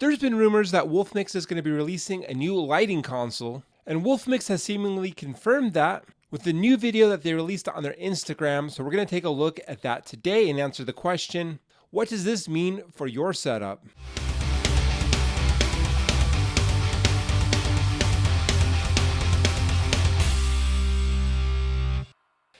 There's been rumors that Wolfmix is going to be releasing a new lighting console, and Wolfmix has seemingly confirmed that with the new video that they released on their Instagram. So we're going to take a look at that today and answer the question, what does this mean for your setup?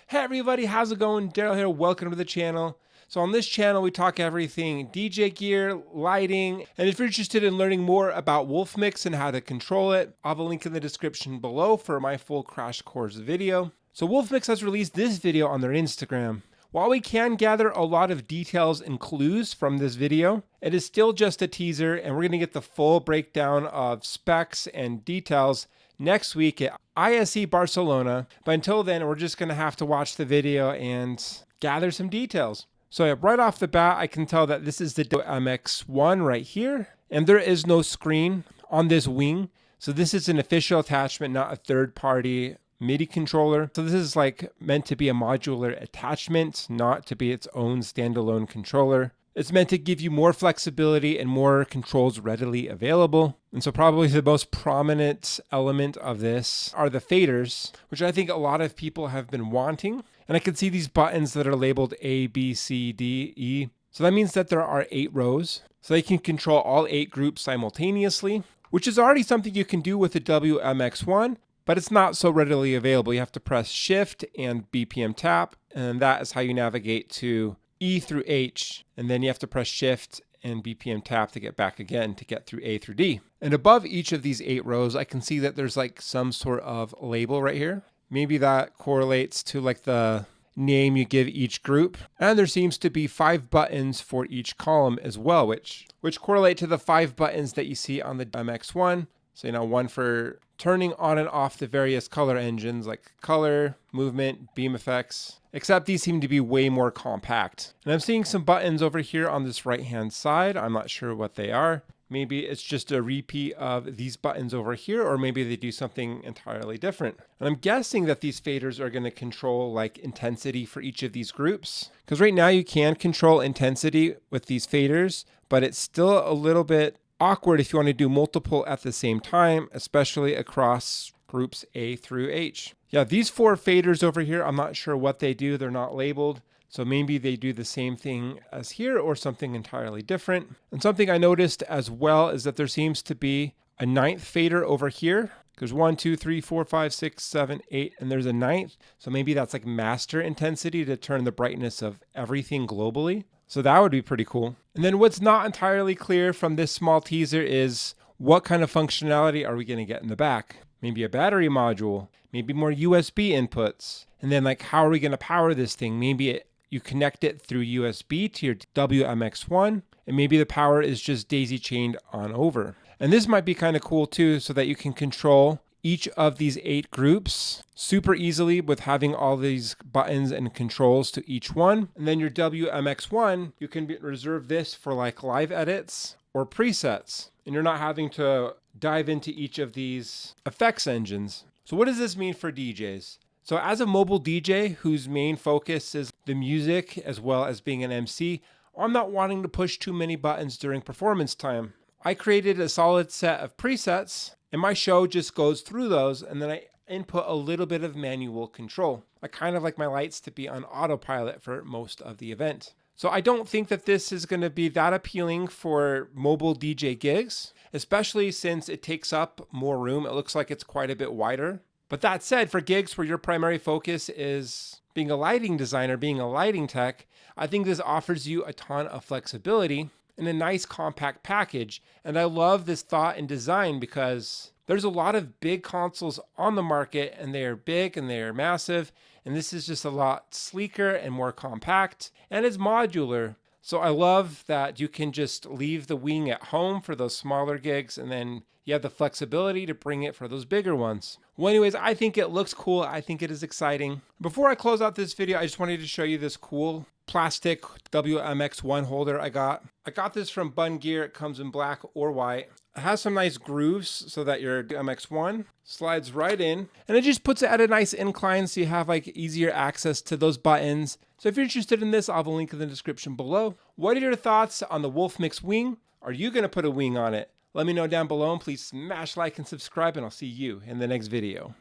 Hey everybody, how's it going? Daryl here, welcome to the channel. So on this channel, we talk everything DJ gear, lighting, and if you're interested in learning more about Wolfmix and how to control it, I'll have a link in the description below for my full crash course video. So Wolfmix has released this video on their Instagram. While we can gather a lot of details and clues from this video, it is still just a teaser, and we're going to get the full breakdown of specs and details next week at ISE Barcelona. But until then, we're just going to have to watch the video and gather some details. So right off the bat, I can tell that this is the MX1 right here, and there is no screen on this wing. So this is an official attachment, not a third-party MIDI controller. So this is like meant to be a modular attachment, not to be its own standalone controller. It's meant to give you more flexibility and more controls readily available. And so probably the most prominent element of this are the faders, which I think a lot of people have been wanting. And I can see these buttons that are labeled A, B, C, D, E. So that means that there are 8 rows. So they can control all 8 groups simultaneously, which is already something you can do with the WMX1, but it's not so readily available. You have to press Shift and BPM tap, and that is how you navigate to E through H. And then you have to press Shift and BPM tap to get back again to get through A through D. And above each of these 8 rows, I can see that there's like some sort of label right here. Maybe that correlates to like the name you give each group. And there seems to be 5 buttons for each column as well, which correlate to the 5 buttons that you see on the MX1. So, one for turning on and off the various color engines like color, movement, beam effects, except these seem to be way more compact. And I'm seeing some buttons over here on this right-hand side. I'm not sure what they are. Maybe it's just a repeat of these buttons over here, or maybe they do something entirely different. And I'm guessing that these faders are going to control like intensity for each of these groups. Because right now you can control intensity with these faders, but it's still a little bit awkward if you want to do multiple at the same time, especially across groups A through H. Yeah, these 4 faders over here, I'm not sure what they do. They're not labeled. So maybe they do the same thing as here or something entirely different. And something I noticed as well is that there seems to be a 9th fader over here. There's 1, 2, 3, 4, 5, 6, 7, 8, and there's a 9th. So maybe that's like master intensity to turn the brightness of everything globally. So that would be pretty cool. And then what's not entirely clear from this small teaser is what kind of functionality are we going to get in the back? Maybe a battery module, maybe more USB inputs. And then like, how are we going to power this thing? Maybe you connect it through USB to your WMX1, and maybe the power is just daisy chained on over. And this might be kind of cool too, so that you can control each of these 8 groups super easily with having all these buttons and controls to each one. And then your WMX1, you can reserve this for like live edits or presets, and you're not having to dive into each of these effects engines. So what does this mean for DJs? So as a mobile DJ whose main focus is the music as well as being an MC, I'm not wanting to push too many buttons during performance time. I created a solid set of presets, and my show just goes through those, and then I input a little bit of manual control. I kind of like my lights to be on autopilot for most of the event. So I don't think that this is going to be that appealing for mobile DJ gigs, especially since it takes up more room. It looks like it's quite a bit wider. But that said, for gigs where your primary focus is being a lighting designer, being a lighting tech, I think this offers you a ton of flexibility in a nice compact package. And I love this thought and design because there's a lot of big consoles on the market, and they are big and they are massive. And this is just a lot sleeker and more compact, and it's modular. So I love that you can just leave the wing at home for those smaller gigs, and then you have the flexibility to bring it for those bigger ones. Well, anyways, I think it looks cool. I think it is exciting. Before I close out this video, I just wanted to show you this cool plastic WMX1 holder I got. I got this from Bun Gear. It comes in black or white. It has some nice grooves so that your MX1 slides right in, and it just puts it at a nice incline so you have like easier access to those buttons. So if you're interested in this, I'll have a link in the description below. What are your thoughts on the Wolfmix wing? Are you going to put a wing on it? Let me know down below, and please smash like and subscribe, and I'll see you in the next video.